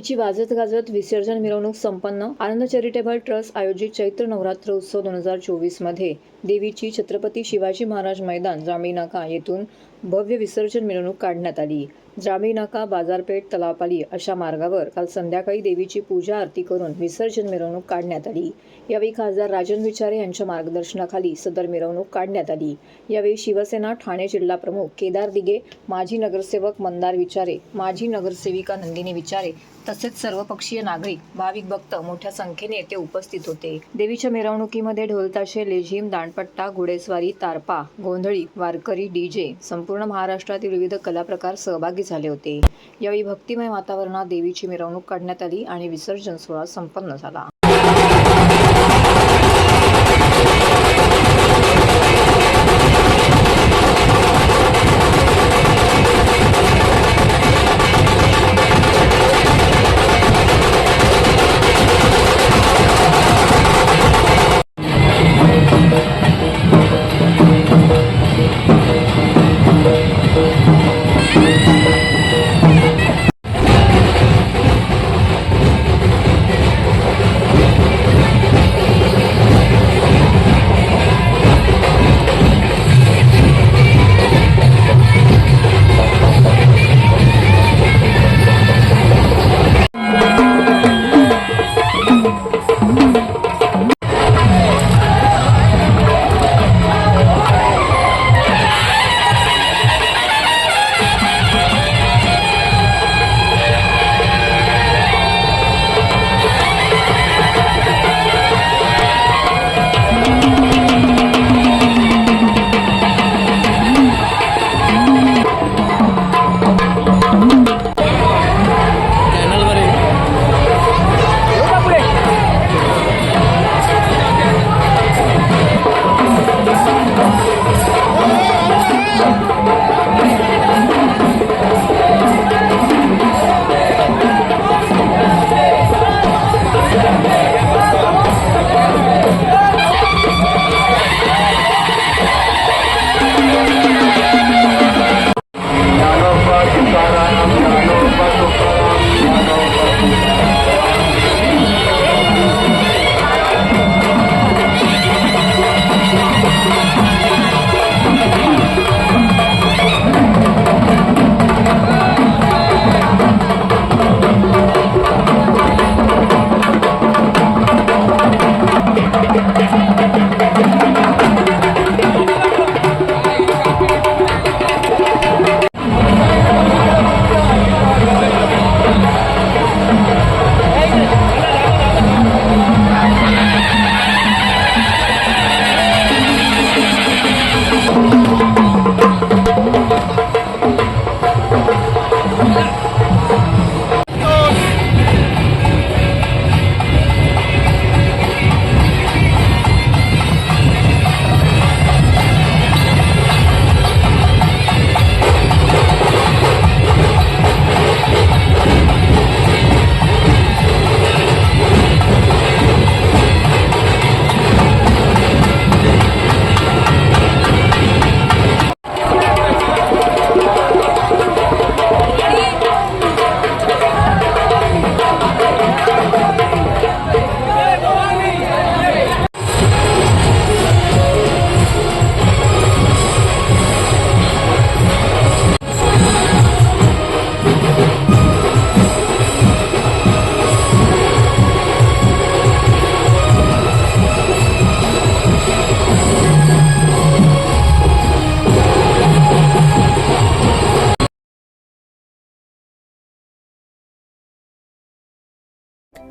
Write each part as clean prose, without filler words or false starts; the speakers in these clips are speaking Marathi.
देवीची वाजत गाजत विसर्जन मिरवणूक संपन्न। आनंद चॅरिटेबल ट्रस्ट आयोजित चैत्र नवरात्र उत्सव 2024 मध्ये देवीची छत्रपती शिवाजी महाराज मैदान जांभळी नाका येथून भव्य विसर्जन मिरवणूक काढण्यात आली। जांभळी नाका, बाजारपेठ, तलावपाली अशा मार्गावर काल संध्याकाळी देवीची पूजा आरती करून विसर्जन मिरवणूक काढण्यात आली। यावेळी खासदार राजन विचारे यांच्या मार्गदर्शनाखाली सदर मिरवणूक काढण्यात आली। यावेळी शिवसेना ठाणे जिल्हा प्रमुख केदार दिघे, माजी नगरसेवक मंदार विचारे, माजी नगरसेविका नंदिनी विचारे तसेच सर्वपक्षीय नागरिक, भाविक भक्त मोठ्या संख्येने येथे उपस्थित होते। देवीच्या मिरवणुकीमध्ये ढोलताशे, लेझिम, दांडपट्टा, घोडेस्वारी, तारपा, गोंधळी, वारकरी, डीजे, संपूर्ण महाराष्ट्रातील विविध कला प्रकार सहभागी झाले होते। यावेळी भक्तिमय वातावरणात देवीची मिरवणूक काढण्यात आली आणि विसर्जन सोहळा संपन्न झाला।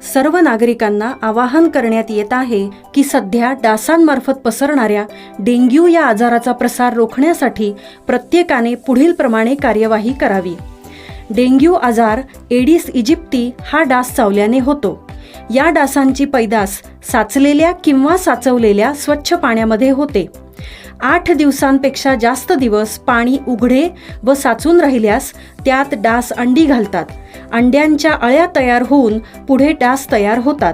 सर्व नागरिकांना आवाहन करण्यात येत आहे की सध्या डासांमार्फत पसरणाऱ्या डेंग्यू या आजाराचा प्रसार रोखण्यासाठी प्रत्येकाने पुढील प्रमाणे कार्यवाही करावी। डेंग्यू आजार एडिस इजिप्ती हा डास चावल्याने होतो। या डासांची पैदास साचलेल्या किंवा साचवलेल्या स्वच्छ पाण्यामध्ये होते। 8 दिवसांपेक्षा जास्त दिवस पाणी उघडे व साचून राहिल्यास त्यात डास अंडी घालतात। अंड्यांच्या अळ्या तयार होऊन पुढे डास तयार होतात।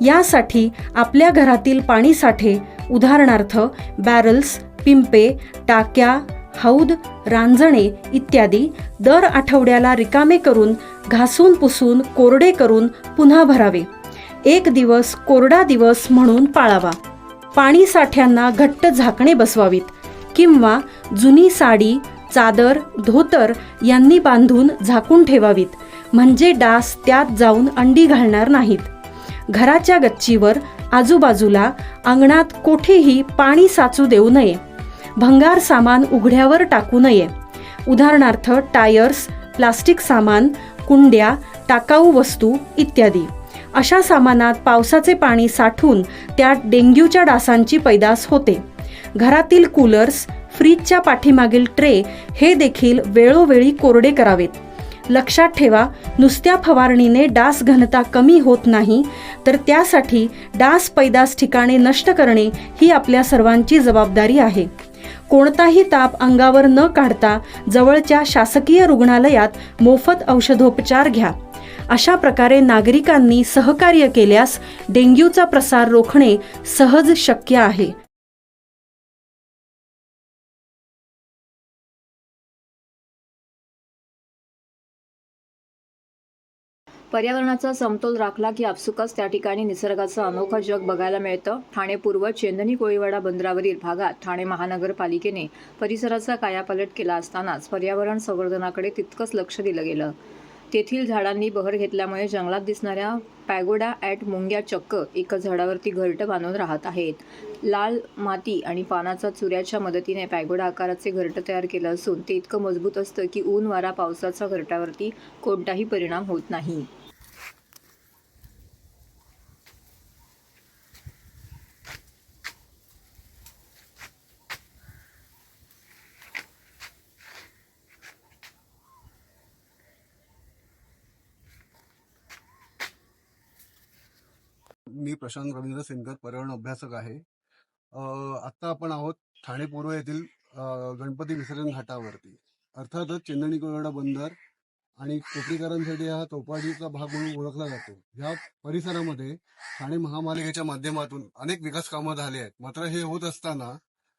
यासाठी आपल्या घरातील पाणी साठे उदाहरणार्थ बॅरल्स, पिंपे, टाक्या, हौद, रांजणे इत्यादी दर आठवड्याला रिकामे करून घासून पुसून कोरडे करून पुन्हा भरावे. 1 दिवस कोरडा दिवस म्हणून पाळावा. पाणी साठ्यांना घट्ट झाकणे बसवावीत किंवा जुनी साडी, चादर, धोतर यांनी बांधून झाकून ठेवावीत, म्हणजे डास त्यात जाऊन अंडी घालणार नाहीत. घराच्या गच्चीवर, आजूबाजूला, अंगणात कोठेही पाणी साचू देऊ नये. भंगार सामान उघड्यावर टाकू नये. उदाहरणार्थ टायर्स, प्लास्टिक सामान, कुंड्या, टाकाऊ वस्तू इत्यादी. अशा सामानात पावसाचे पाणी साठून त्यात डेंग्यूच्या डासांची पैदास होते. घरातील कूलर्स, फ्रीजच्या पाठीमागील ट्रे हे देखील वेळोवेळी कोरडे करावेत. लक्षात ठेवा, नुसत्या फवारणीने डास घनता कमी होत नाही, तर त्यासाठी डास पैदास ठिकाणे नष्ट करणे ही आपल्या सर्वांची जबाबदारी आहे. कोणताही ताप अंगावर न काढता जवळच्या शासकीय रुग्णालयात मोफत औषधोपचार घ्या. अशा प्रकारे नागरिकांनी सहकार्य केल्यास डेंग्यूचा प्रसार रोखणे सहज शक्य आहे. पर्यावरणाचा समतोल राखला की आपसुकच त्या ठिकाणी निसर्गाचं अनोखं जग बघायला मिळतं. ठाणे पूर्व चेंदणी कोळीवाडा बंदरावरील भागात ठाणे महानगरपालिकेने परिसराचा कायापालट केला असतानाच पर्यावरण संवर्धनाकडे तितकंच लक्ष दिलं गेलं. तेथील झाडांनी बहर घेतल्यामुळे जंगलात दिसणाऱ्या पॅगोडा ॲट मुंग्या चक्क एकच झाडावरती घरटं बांधून राहत आहेत. लाल माती आणि पानाचा चुऱ्याच्या मदतीने पॅगोडा आकाराचे घरटं तयार केलं असून ते इतकं मजबूत असतं की ऊन, वारा, पावसाचा घरटावरती कोणताही परिणाम होत नाही. मी प्रशांत रवींद्र सिनकर, पर्यावरण अभ्यासक आहे. आत्ता आपण आहोत ठाणे पूर्व येथील गणपती विसर्जन घाटावरती. अर्थातच चेंदणी कोळीवाडा बंदर आणि कोपरीकरांसाठी हा चौपाटीचा भाग म्हणून ओळखला जातो. या परिसरामध्ये ठाणे महापालिकेच्या माध्यमातून अनेक विकास कामं झाली आहेत. मात्र हे होत असताना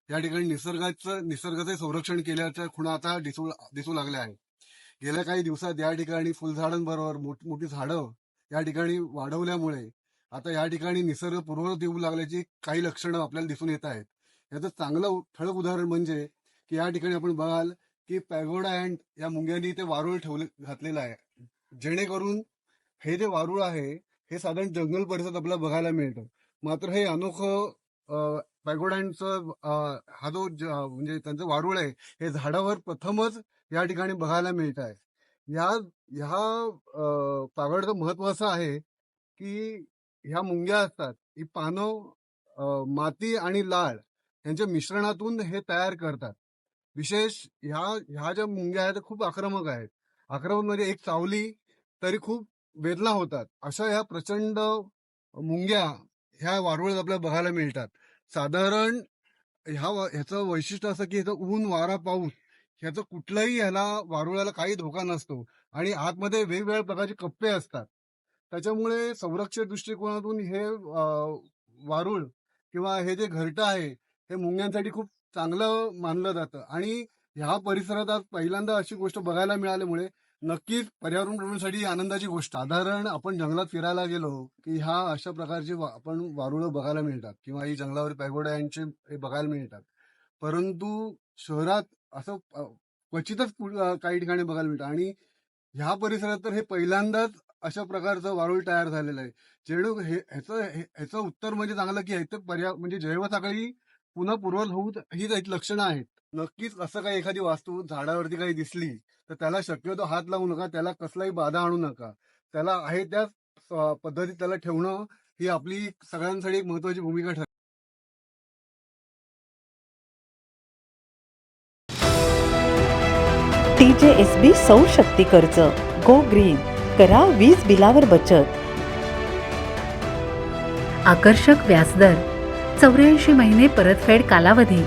या ठिकाणी निसर्गाचे संरक्षण केल्याच्या खुणा आता दिसू लागल्या आहेत. गेल्या काही दिवसात या ठिकाणी फुलझाडांबरोबर मोठी झाडं या ठिकाणी वाढवल्यामुळे आता या ठिकाणी निसर्ग पूर्ववत येऊ लागल्याची काही लक्षणं आपल्याला दिसून येत आहेत. याचं चांगलं ठळक उदाहरण म्हणजे की या ठिकाणी आपण बघाल की पॅगोडा अँट या मुंग्यांनी ते वारूळ घातलेलं आहे, जेणेकरून हे जे वारूळ आहे हे साधारण जंगल परिसरात आपल्याला बघायला मिळतं. मात्र हे अनोखं पॅगोडा अँटचं हा जो म्हणजे त्यांचं वारूळ आहे हे झाडावर प्रथमच या ठिकाणी बघायला मिळत आहे. ह्या पॅगोडाचं महत्व असं आहे की ह्या मुंग्या असतात, ही पानं माती आणि लाळ यांच्या मिश्रणातून हे तयार करतात. विशेष ह्या ज्या मुंग्या आहेत खूप आक्रमक आहेत. आक्रमक म्हणजे एक चावली तरी खूप वेदना होतात. अशा ह्या प्रचंड मुंग्या ह्या वारुळात आपल्याला बघायला मिळतात. साधारण ह्याचं वैशिष्ट्य असं की ह्याचं ऊन, वारा, पाऊस ह्याचं कुठल्याही ह्याला वारुळाला काही धोका नसतो आणि आतमध्ये वेगवेगळ्या प्रकारचे कप्पे असतात. त्याच्यामुळे संरक्षण दृष्टिकोनातून हे वारूळ किंवा हे जे घरटं आहे हे मुंग्यांसाठी खूप चांगलं मानलं जातं. आणि ह्या परिसरात आज पहिल्यांदा अशी गोष्ट बघायला मिळाल्यामुळे नक्कीच पर्यावरण प्रेमींसाठी आनंदाची गोष्ट. साधारण आपण जंगलात फिरायला गेलो की ह्या अशा प्रकारचे आपण वारुळं बघायला मिळतात किंवा ही जंगलावर पॅगोडा यांचे हे बघायला मिळतात. परंतु शहरात असं क्वचितच काही ठिकाणी बघायला मिळतं आणि ह्या परिसरात तर हे पहिल्यांदाच अशा प्रकारचं वारूळ तयार झालेलं आहे. जेणू ह्याचं उत्तर म्हणजे चांगलं की ह्याचं म्हणजे जैवसाखळी पुन्हा पूर्ववत होऊ ही त्याची लक्षणं आहेत. नक्कीच असं काही एखादी वास्तू झाडावरती काही दिसली तर त्याला शक्यतो हात लावू नका, त्याला कसलाही बाधा आणू नका. त्याला आहे त्या पद्धतीत त्याला ठेवणं ही आपली सगळ्यांसाठी एक महत्वाची भूमिका ठरते. TJSB सौर शक्ती कर्ज, गो ग्रीन, करा वीज बिलावर बचत. आकर्षक व्याजदर, 84 महिने परतफेड कालावधी,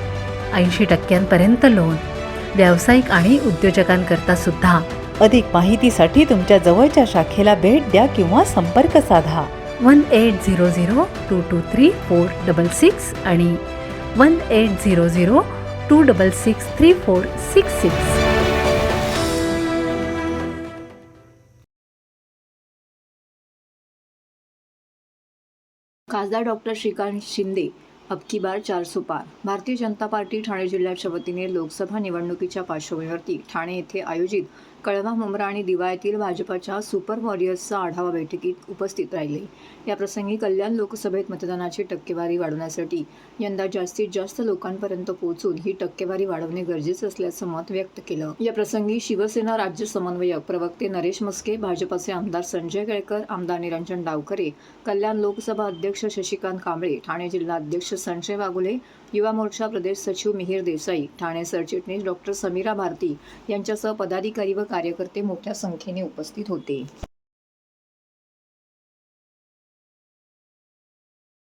80% लोन, व्यावसायिक आणि उद्योजकांकरता सुद्धा. अधिक माहितीसाठी तुमच्या जवळच्या शाखेला भेट द्या किंवा संपर्क साधा. 1800-223-466 आणि 1800-266-3466. खासदार डॉक्टर श्रीकांत शिंदे अब की बार 400 पार. भारतीय जनता पार्टी ठाणे जिल्ह्याच्या वतीने लोकसभा निवडणुकीच्या पार्श्वभूमीवरती ठाणे येथे आयोजित कळवा, मुंब्रा आणि दिवा येथील भाजपाच्या सुपर वॉरियर्सचा आढावा बैठकीत उपस्थित राहिले. या प्रसंगी कल्याण लोकसभेत मतदानाची टक्केवारी वाढवण्यासाठी यंदा जास्तीत जास्त लोकांपर्यंत पोहोचून ही टक्केवारी वाढवणे गरजेचे असल्याचं मत व्यक्त केलं. या प्रसंगी शिवसेना राज्य समन्वयक प्रवक्ते नरेश मस्के, भाजपाचे आमदार संजय केळकर, आमदार निरंजन डावखरे, कल्याण लोकसभा अध्यक्ष शशिकांत कांबळे, ठाणे जिल्हा अध्यक्ष संजय वाघुले, युवा मोर्चा प्रदेश सचिव मिहिर देसाई, ठाणे सरचिटणीस डॉक्टर समीरा भारती यांच्यासह पदाधिकारी व कार्यकर्ते मोठ्या संख्येने उपस्थित होते.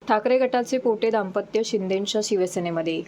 ठाकरे गटाचे पोटे दाम्पत्य शिंदेंच्या शिवसेनेमध्ये.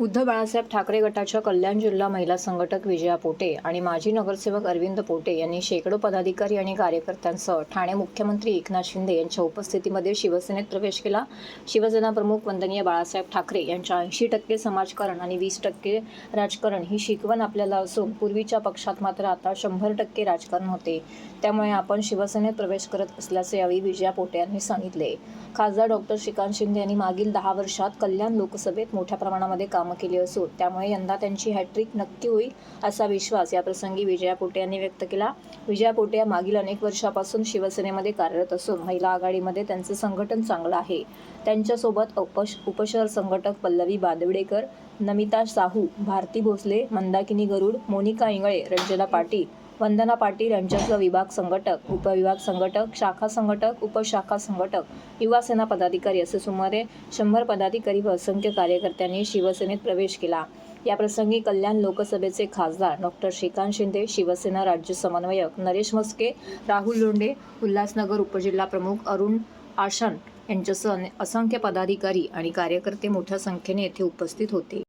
उद्धव बाळासाहेब ठाकरे गटाच्या कल्याण जिल्हा महिला संघटक विजया पोटे आणि माजी नगरसेवक अरविंद पोटे यांनी शेकडो पदाधिकारी आणि कार्यकर्त्यांसह ठाणे मुख्यमंत्री एकनाथ शिंदे यांच्या उपस्थितीमध्ये शिवसेनेत प्रवेश केला. शिवसेना प्रमुख वंदनीय बाळासाहेब ठाकरे यांच्या 80% समाजकारण आणि 20% राजकारण ही शिकवण आपल्याला असून पूर्वीच्या पक्षात मात्र आता 100% राजकारण होते. त्यामुळे आपण शिवसेनेत प्रवेश करत असल्याचे यावेळी विजया पोटे यांनी सांगितले. खासदार डॉक्टर श्रीकांत शिंदे यांनी मागील 10 वर्षात कल्याण लोकसभेत मोठ्या प्रमाणामध्ये कामं केली असून त्यामुळे यंदा त्यांची हॅट्रिक नक्की होईल असा विश्वास या प्रसंगी विजया पोटे यांनी व्यक्त केला. विजया पोटे या मागील अनेक वर्षापासून शिवसेनेमध्ये कार्यरत असून महिला आघाडीमध्ये त्यांचे संघटन चांगलं आहे. त्यांच्यासोबत उपशहर संघटक पल्लवी बादवडेकर, नमिता साहू, भारती भोसले, मंदाकिनी गरुड, मोनिका इंगळे, रंजना पाटील, वंदना पाटील यांच्यासह विभाग संघटक, उपविभाग संघटक, शाखा संघटक, उपशाखा संघटक, युवा सेना पदाधिकारी असे सुमारे 100 पदाधिकारी व असंख्य कार्यकर्त्यांनी शिवसेनेत प्रवेश केला. या प्रसंगी कल्याण लोकसभेचे खासदार डॉक्टर श्रीकांत शिंदे, शिवसेना राज्य समन्वयक नरेश मस्के, राहुल लोंढे, उल्हासनगर उपजिल्हा प्रमुख अरुण आशान यांच्यासह असंख्य पदाधिकारी आणि कार्यकर्ते मोठ्या संख्येने येथे उपस्थित होते.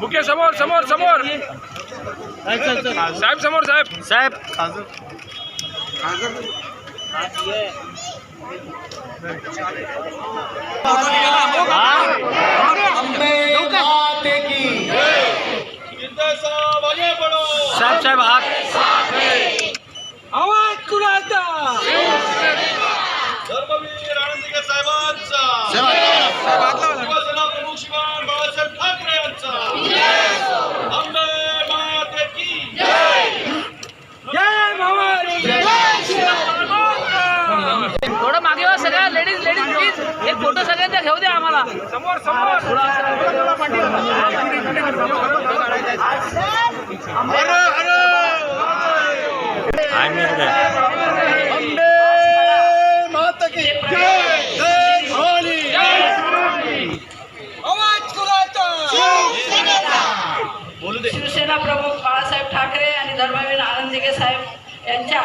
मुके समोर समोर समोर साहेब, समोर साहेब. साहेब हात. आवाज कुणाचा? धर्मवीर आनंदीकर साहेबांचा. शिवसेना प्रमुख श्रीमान बाळासाहेब ठाकरे यांचा. अंबे माते की जय भवानी. थोडं मागे वा सगळ्या लेडीज प्लीज एक फोटो सगळ्यांचा घेऊ द्या आम्हाला. समोर समोर. अंबे माता की जय. जय भवानी. आवाज कुणाचा? बोलू दे. शिवसेना प्रमुख बाळासाहेब ठाकरे आणि धर्मवीर आनंदीगे साहेब यांच्या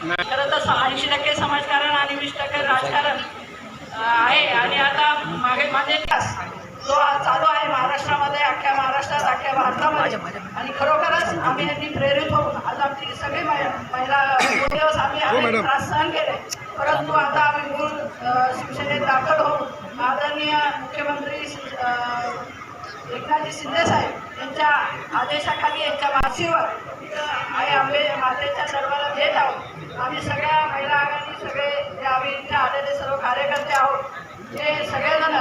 खरं तर 80% समाजकारण आणि 20% राजकारण आहे. आणि आता मागे माझे जो चालू आहे महाराष्ट्रामध्ये, अख्ख्या महाराष्ट्रात, अख्ख्या भारतामध्ये. आणि खरोखरच आम्ही यांनी प्रेरित होऊन आज आमची सगळी महिला दिवस आम्ही त्रास सहन केले. परंतु आता आम्ही मूळ शिवसेनेत दाखल होऊन आदरणीय मुख्यमंत्री एकनाथजी शिंदे साहेब यांच्या आदेशाखाली, यांच्या मागशीवर आई आंबे मातेच्या सर्वांना भेट आहोत. आम्ही सगळ्या महिला आघाडी, सगळे जे आम्ही इथे आलेले सर्व कार्यकर्ते आहोत, ते सगळेजण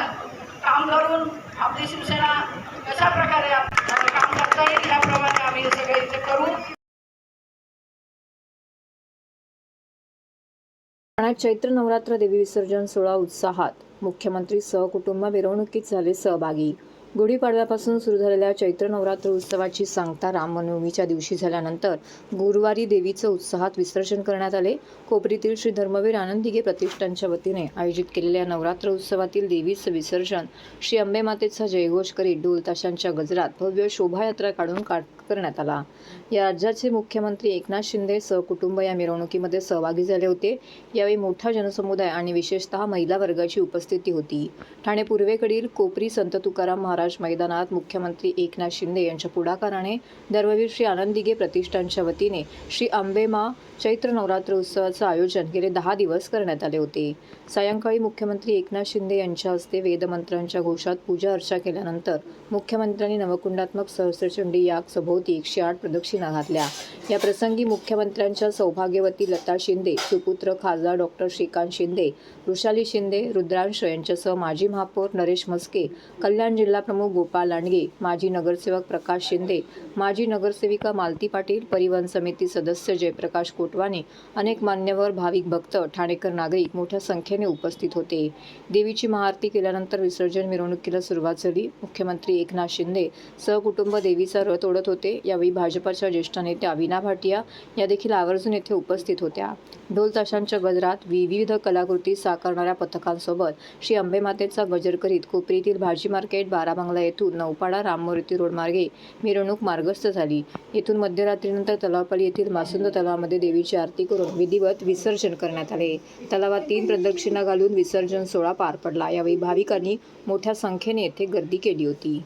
काम करून आपली शिवसेना कशा प्रकारे काम करता येईल याप्रमाणे आम्ही सगळे इथे करू. ठाण्यात चैत्र नवरात्र देवी विसर्जन सोहळा उत्साहात. मुख्यमंत्री सहकुटुंब मिरवणुकीत झाले सहभागी. गुढीपाडव्यापासून सुरू झालेल्या चैत्र नवरात्र उत्सवाची सांगता रामनवमीच्या दिवशी झाल्यानंतर गुरुवारी देवीचं उत्साहात विसर्जन करण्यात आले. कोपरीतील श्री धर्मवीर आनंदीगे प्रतिष्ठानच्या वतीने आयोजित केलेल्या नवरात्र उत्सवातील देवीचं विसर्जन श्री अंबे मातेचा जयघोष करीत ढोल ताशांच्या गजरात भव्य शोभायात्रा काढून करण्यात आला. या राज्याचे मुख्यमंत्री एकनाथ शिंदे सहकुटुंब या मिरवणुकीमध्ये सहभागी झाले होते. यावेळी मोठा जनसमुदाय आणि विशेषतः महिला वर्गाची उपस्थिती होती. ठाणे पूर्वेकडील कोपरी संत तुकाराम महाराज महाराज मैदानात मुख्यमंत्री एकनाथ शिंदे यांच्या पुढाकाराने धर्मवीर श्री आनंद दिघे प्रतिष्ठानच्या वतीने श्री अंबेमा चैत्र नवरात्र उत्सवाचं आयोजन गेले 10 दिवस करण्यात आले होते. सायंकाळी मुख्यमंत्री एकनाथ शिंदे यांच्या हस्ते वेदमंत्रांच्या घोषात पूजा अर्चा केल्यानंतर मुख्यमंत्र्यांनी नवकुंडात्मक सहस्त्रचंडी याग सभोवती 108 प्रदक्षिणा घातल्या. या प्रसंगी मुख्यमंत्र्यांच्या सौभाग्यवती लता शिंदे, सुपुत्र खासदार डॉक्टर श्रीकांत शिंदे, वृषाली शिंदे, रुद्रांश यांच्यासह माजी महापौर नरेश म्हस्के, कल्याण जिल्हाप्रमुख गोपाळ लांडगे, माजी नगरसेवक प्रकाश शिंदे, माजी नगरसेविका मालती पाटील, परिवहन समिती सदस्य जयप्रकाश कोटवानी, अनेक मान्यवर, भाविक भक्त, ठाणेकर नागरिक मोठ्या संख्येने उपस्थित होते. देवीची महाआरती केल्यानंतर विसर्जन मिरवणुकीला सुरुवात झाली. मुख्यमंत्री एकनाथ शिंदे सहकुटुंब देवीचा रथ ओढत होते. यावेळी भाजपच्या ज्येष्ठ नेत्या वीणा भाटिया या देखील आवर्जून येथे उपस्थित होत्या. ढोल ताशांच्या गजरात विविध कलाकृती साकारणाऱ्या पथकांसोबत श्री अंबेमातेचा गजर करीत कोपरीतील भाजी मार्केट, बाराबंगला येथून नौपाडा राममूर्ती रोड मार्गे मिरवणूक मार्गस्थ झाली. येथून मध्यरात्रीनंतर तलावपाली येथील मासुंद तलावामध्ये देवीची आरती करून विधिवत विसर्जन करण्यात आले. तलावात 3 प्रदक्षिणा घालून विसर्जन सोहळा पार पडला. यावेळी भाविकांनी मोठ्या संख्येने येथे गर्दी केली होती.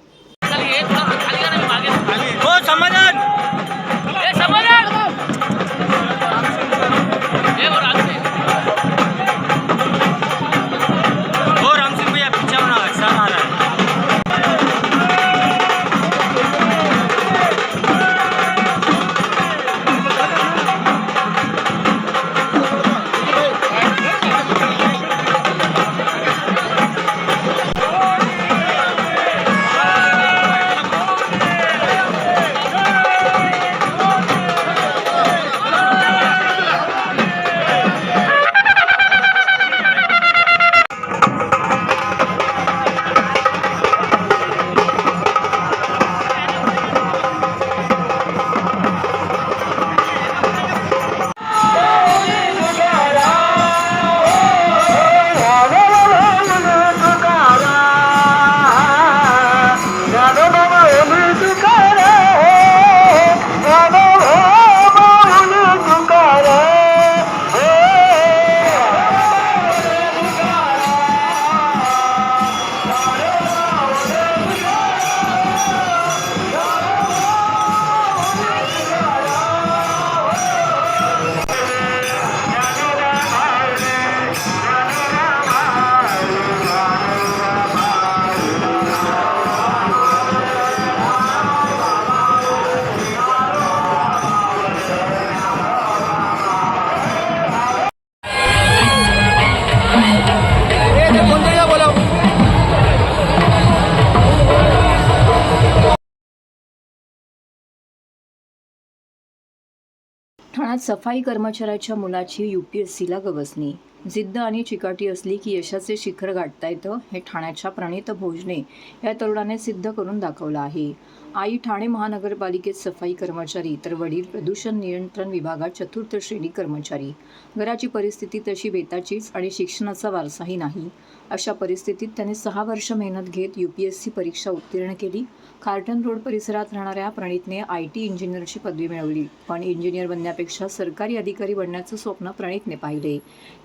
ठाण्यात सफाई कर्मचाऱ्याच्या मुलाची UPSCला गवसणी. जिद्द आणि चिकाटी असली की यशाचे शिखर गाठता येतं, हे ठाण्याच्या प्रणित भोजने या तरुणाने सिद्ध करून दाखवलं आहे. आई ठाणे महानगरपालिकेत सफाई कर्मचारी तर वडील प्रदूषण नियंत्रण विभागात 4थी श्रेणी कर्मचारी. घराची परिस्थिती तशी बेताचीच आणि शिक्षणाचा वारसाही नाही. अशा परिस्थितीत त्याने 6 वर्ष मेहनत घेत UPSC परीक्षा उत्तीर्ण केली. कार्टन रोड परिसरात राहणाऱ्या प्रणितने IT इंजिनियरची पदवी मिळवली. पण इंजिनियर बनण्यापेक्षा सरकारी अधिकारी बनण्याचं स्वप्न प्रणितने पाहिले.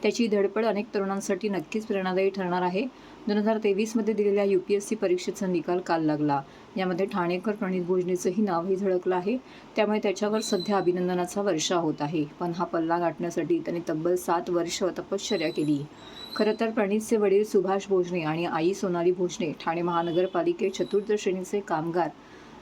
त्याची धडपड अनेक तरुणांसाठी नक्कीच प्रेरणादायी ठरणार आहे. 2023मध्ये दिलेल्या UPSC परीक्षेचा निकाल काल लागला. यामध्ये ठाणेकर प्रणित भोजनेचंही नावही झळकलं आहे. त्यामुळे त्याच्यावर सध्या अभिनंदनाचा वर्षाव होत आहे. पण हा पल्ला गाठण्यासाठी त्याने तब्बल 7 वर्ष तपश्चर्या केली. खरं तर प्रणितचे वडील सुभाष भोजने आणि आई सोनाली भोजने ठाणे महानगरपालिकेत 4थी श्रेणीचे कामगार.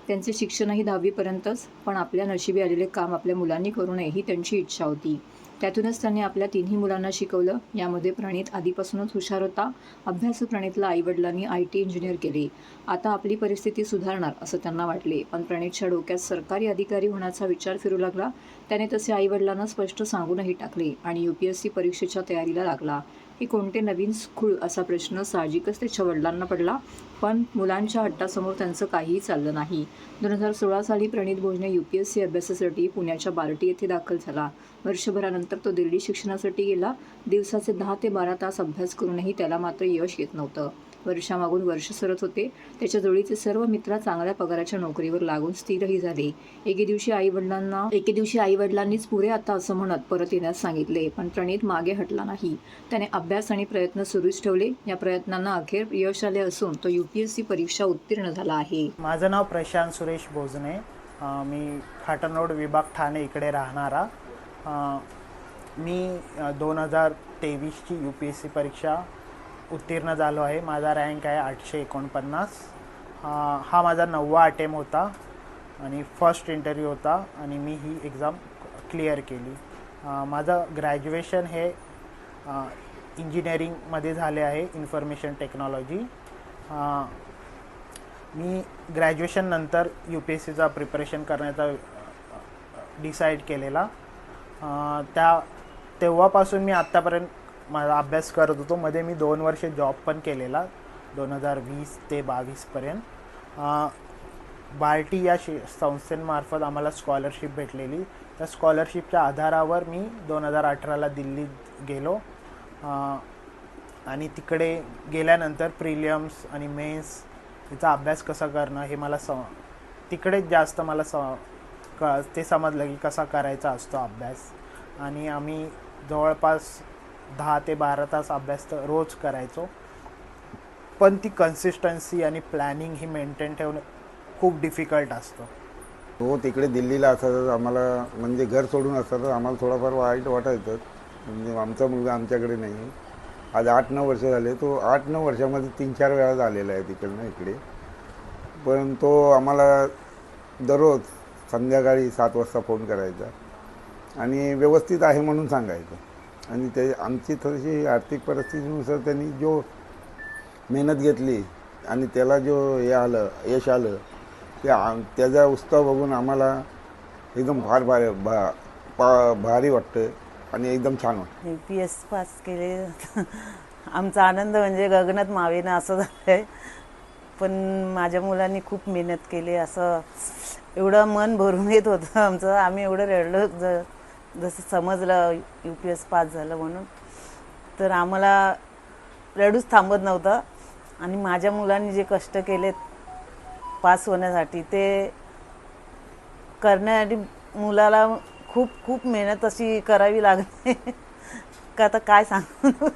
त्यांचे शिक्षणही 10वीपर्यंतच. पण आपल्या नशिबी आलेले काम आपल्या मुलांनी करू नये ही त्यांची इच्छा होती. त्यातूनच त्यांनी आपल्या 3ही मुलांना शिकवलं. यामध्ये प्रणित आधीपासूनच हुशार होता. अभ्यासू प्रणितला आईवडिलांनी IT इंजिनियर केले. आता आपली परिस्थिती सुधारणार असं त्यांना वाटले. पण प्रणितच्या डोक्यात सरकारी अधिकारी होण्याचा विचार फिरू लागला. त्याने तसे आईवडिलांना स्पष्ट सांगूनही टाकले आणि UPSC परीक्षेच्या तयारीला लागला. हे कोणते नवीन खूळ असा प्रश्न साहजिकच त्याच्या वडिलांना पडला. पण मुलांच्या हट्टासमोर त्यांचं काहीही चाललं नाही. 2016 साली प्रणित भोजने UPSC अभ्यासासाठी पुण्याच्या बार्टी येथे दाखल झाला. वर्षभरानंतर तो दिल्ली शिक्षणासाठी गेला. दिवसाचे 10 ते 12 तास अभ्यास करूनही त्याला मात्र यश येत नव्हतं. वर्षामागून वर्ष सरत होते. त्याच्या जोडीचे सर्व मित्र चांगल्या पगाराच्या नोकरीवर लागून स्थिरही झाले. एके दिवशी आईवडिलांनीच पुरे आता असं म्हणत परत येण्यास सांगितले. पण प्रणीत मागे हटला नाही. त्याने अभ्यास आणि प्रयत्न सुरूच ठेवले. या प्रयत्नांना अखेर यश आले असून तो UPSC परीक्षा उत्तीर्ण झाला आहे. माझं नाव प्रशांत सुरेश भोजने. मी खाटण रोड विभाग ठाणे इकडे राहणारा. मी 2023ची UPSC परीक्षा उत्तीर्ण झालो आहे. माझा रँक आहे 849. हा माझा 9वा अटेम्प्ट होता आणि फर्स्ट इंटरव्ह्यू होता आणि मी ही एक्झाम क्लिअर केली. माझं ग्रॅज्युएशन हे इंजिनिअरिंगमध्ये झाले आहे, इन्फॉर्मेशन टेक्नॉलॉजी. मी ग्रॅज्युएशननंतर UPSCचा प्रिपरेशन करण्याचा डिसाईड केलेला. तेव्हापासून मी आत्तापर्यंत माझा अभ्यास करत होतो. मध्ये मी 2 वर्ष जॉब पण केलेला 2020 ते 22पर्यंत. बार्टी या संस्थेमार्फत आम्हाला स्कॉलरशिप भेटलेली. त्या स्कॉलरशिपच्या आधारावर मी 2018ला दिल्लीत गेलो आणि तिकडे गेल्यानंतर प्रिलियम्स आणि मेन्स याचा अभ्यास कसा करणं हे मला तिकडेच जास्त मला ते समजलं की कसा करायचा असतो अभ्यास. आणि आम्ही जवळपास 10 ते 12 तास अभ्यास तर रोज करायचो. पण ती कन्सिस्टन्सी आणि प्लॅनिंग ही मेंटेन ठेवणं खूप डिफिकल्ट असतं. तो तिकडे दिल्लीला असं आम्हाला म्हणजे घर सोडून असतं तर आम्हाला थोडंफार वाईट वाटायचं. म्हणजे आमचा मुलगा आमच्याकडे नाही. आज 8-9 वर्ष झाले. तो 8-9 वर्षामध्ये 3-4 वेळा झालेला आहे तिकडनं इकडे. पण तो आम्हाला दररोज संध्याकाळी 7 वाजता फोन करायचा आणि व्यवस्थित आहे म्हणून सांगायचं. आणि ते आमची थोडीशी आर्थिक परिस्थितीनुसार त्यांनी जो मेहनत घेतली आणि त्याला जो यश आलं ते त्याचा उत्साह बघून आम्हाला एकदम फार भारी वाटतं आणि एकदम छान वाटतं. UPSC पास केले आमचा आनंद म्हणजे गगनात मावेना असं झालं आहे. पण माझ्या मुलांनी खूप मेहनत केली. असं एवढं मन भरून येत होतं आमचं. आम्ही एवढं रडलो जसं समजलं UPSC पास झालं म्हणून. तर आम्हाला रडूच थांबत नव्हतं. आणि माझ्या मुलांनी जे कष्ट केलेत पास होण्यासाठी ते करण्यासाठी मुलाला खूप खूप मेहनत अशी करावी लागते का आता काय सांगू.